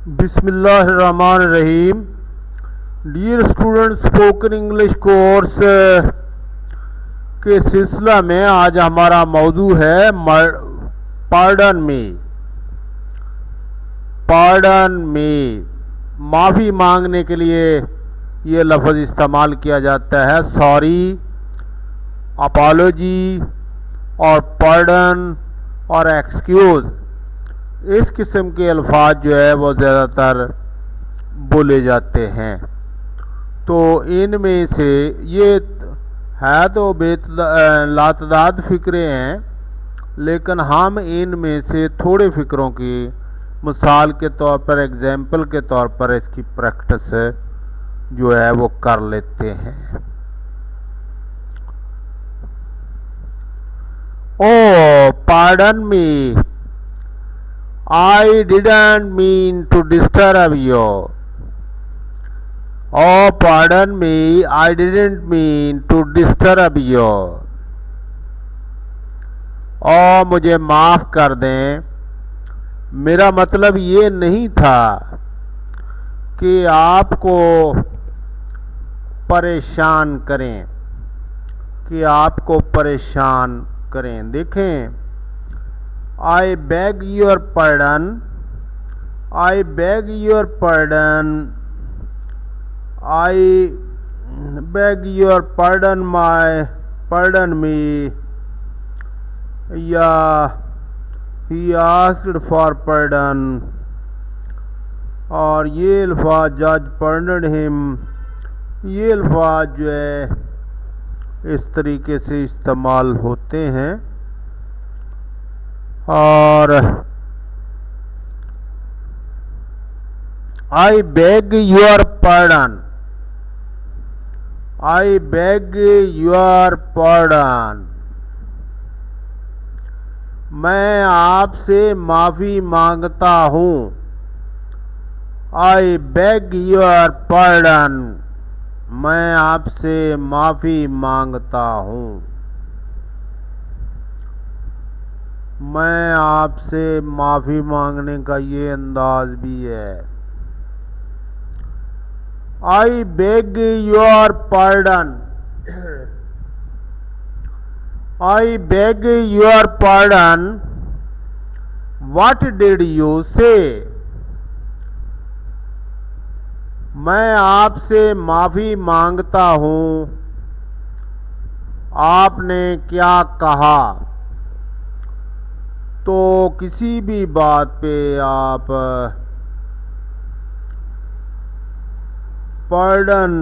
बिस्मिल्लाहिर्रहमानिर्रहीम। Dear student, spoken English course के सिलसिला में आज हमारा मौजू है पार्डन में। माफ़ी मांगने के लिए ये लफ्ज़ इस्तेमाल किया जाता है। सॉरी, अपॉलोजी और पार्डन और एक्सक्यूज़, इस किस्म के अल्फाज जो है वो ज़्यादातर बोले जाते हैं। तो इनमें से ये है तो लातदाद फ़िक्रे हैं, लेकिन हम इनमें से थोड़े फ़िक्रों की मिसाल के तौर पर, एग्जाम्पल के तौर पर इसकी प्रैक्टिस जो है वो कर लेते हैं। Oh pardon me, I didn't mean to disturb you. Oh, pardon me, I didn't mean to disturb you. Oh, मुझे माफ़ कर दें, मेरा मतलब ये नहीं था कि आपको परेशान करें। देखें, I beg your pardon, I beg your pardon, I beg your pardon, pardon me, या he asked for pardon, और ये अल्फाज जज pardoned him, ये अल्फाज जो है इस तरीके से इस्तेमाल होते हैं। और I beg your pardon, I beg your pardon, मैं आपसे माफ़ी मांगता हूँ। I beg your pardon, मैं आपसे माफ़ी मांगता हूँ। मैं आपसे माफ़ी मांगने का ये अंदाज भी है। I beg your pardon, I beg your pardon, what did you say? मैं आपसे माफ़ी मांगता हूँ, आपने क्या कहा? तो किसी भी बात पे आप pardon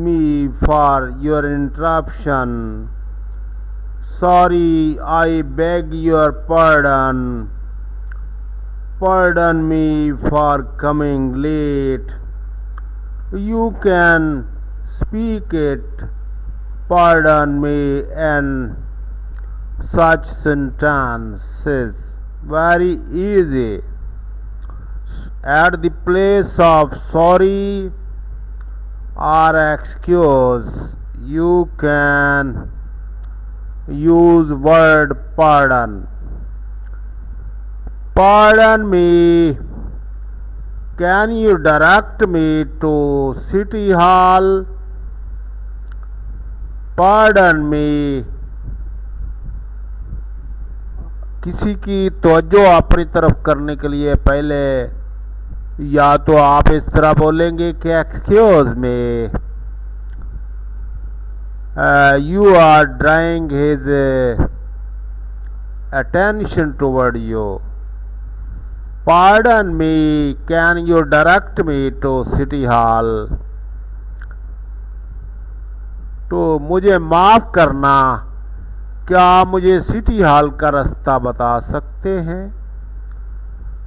me for your interruption, sorry, I beg your pardon, pardon me for coming late, you can speak it, pardon me, and such sentences. Very easy. At the place of sorry or excuse, you can use word pardon. Pardon me, can you direct me to City Hall? Pardon me, किसी की तवज्जो अपनी तरफ करने के लिए पहले या तो आप इस तरह बोलेंगे कि excuse me, you are drawing his attention toward you. Pardon me, can you direct me to city hall? तो मुझे माफ़ करना, क्या मुझे सिटी हॉल का रास्ता बता सकते हैं?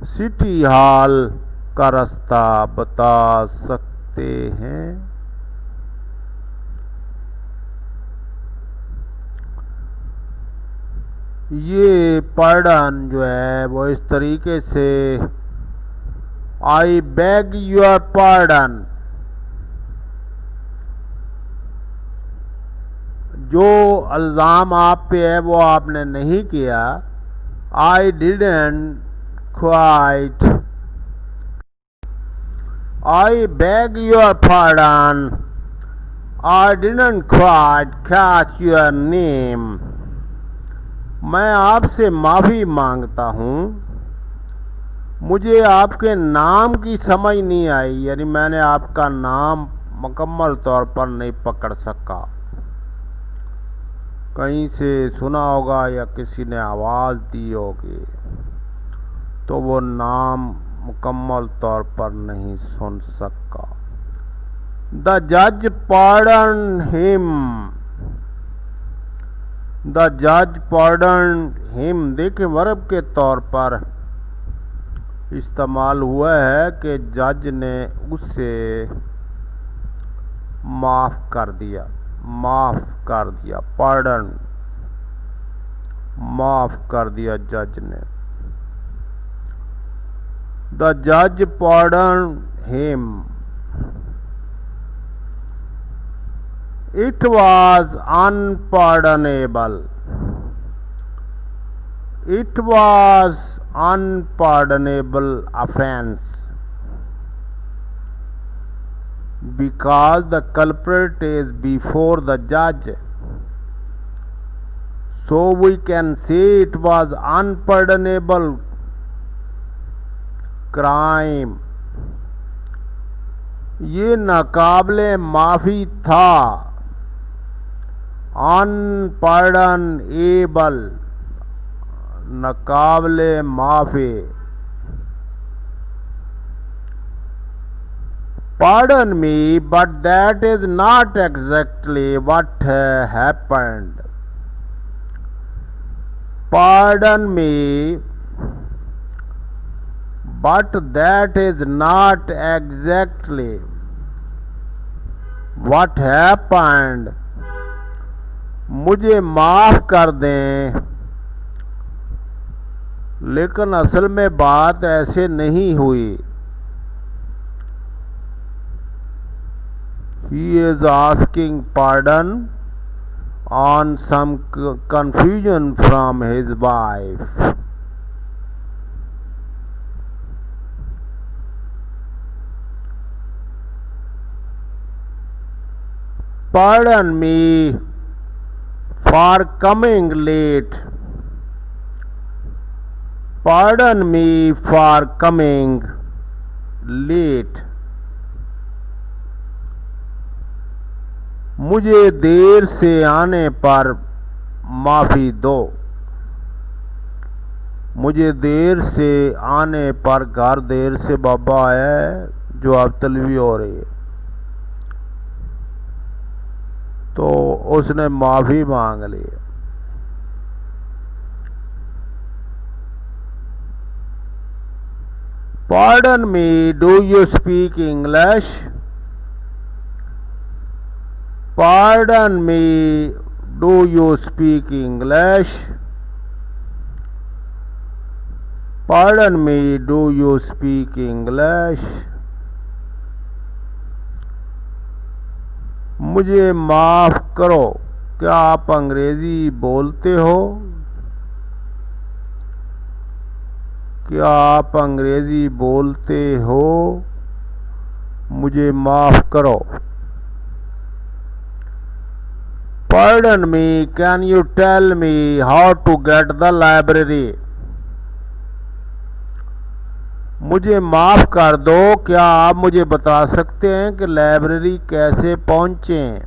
सिटी हॉल का रास्ता बता सकते हैं? ये पार्डन जो है वो इस तरीके से आई बेग योर पार्डन, जो इल्ज़ाम आप पे है वो आपने नहीं किया। I didn't quite I beg your pardon. I didn't quite catch your name. मैं आपसे माफ़ी मांगता हूँ, मुझे आपके नाम की समझ नहीं आई, यानी मैंने आपका नाम मुकम्मल तौर पर नहीं पकड़ सका। कहीं से सुना होगा या किसी ने आवाज़ दी होगी, तो वो नाम मुकम्मल तौर पर नहीं सुन सका। द जज पार्डन हिम। द जज पार्डन हिम देखिए वर्ब के तौर पर इस्तेमाल हुआ है कि जज ने उसे माफ़ कर दिया, माफ़ कर दिया। पार्डन, माफ़ कर दिया जज ने। द जज pardon him. It was unpardonable. It was unpardonable offense because the culprit is before the judge. So we can say it was unpardonable crime. ये नाकाबिले माफ़ी था। Unpardonable, नाकाबिले माफ़ी। Pardon me, but that is not exactly what happened. Pardon me, but that is not exactly what happened. मुझे माफ़ कर दें, लेकिन असल में बात ऐसे नहीं हुई। He is asking pardon on some confusion from his wife. Pardon me for coming late. Pardon me for coming late. मुझे देर से आने पर माफ़ी दो। मुझे देर से आने पर, घर देर से बाबा है जो अब तलवी हो रही है, तो उसने माफ़ी मांग ली। Pardon me, do you speak English? Pardon me, do you speak English? Pardon me, do you speak English? मुझे माफ़ करो, क्या आप अंग्रेज़ी बोलते हो? क्या आप अंग्रेज़ी बोलते हो? मुझे माफ़ करो। Pardon me, can you tell me how to get the library? मुझे माफ़ कर दो, क्या आप मुझे बता सकते हैं कि लाइब्रेरी कैसे पहुँचें?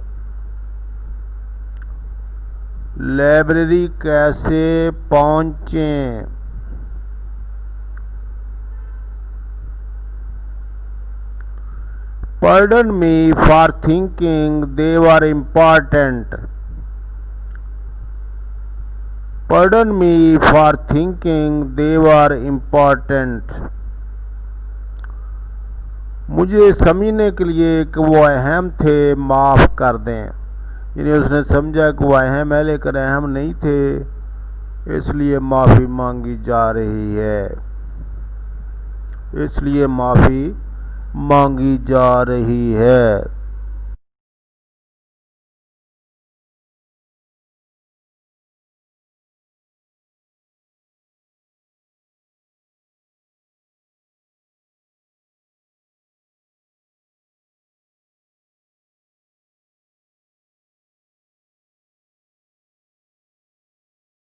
लाइब्रेरी कैसे पहुँचें? Pardon me for thinking they were important. Pardon me for thinking they were important. मुझे समझने के लिए कि वो अहम थे, माफ़ कर दें। यानी उसने समझा कि वो अहम है लेकिन अहम नहीं थे, इसलिए माफ़ी मांगी जा रही है, इसलिए माफ़ी मांगी जा रही है।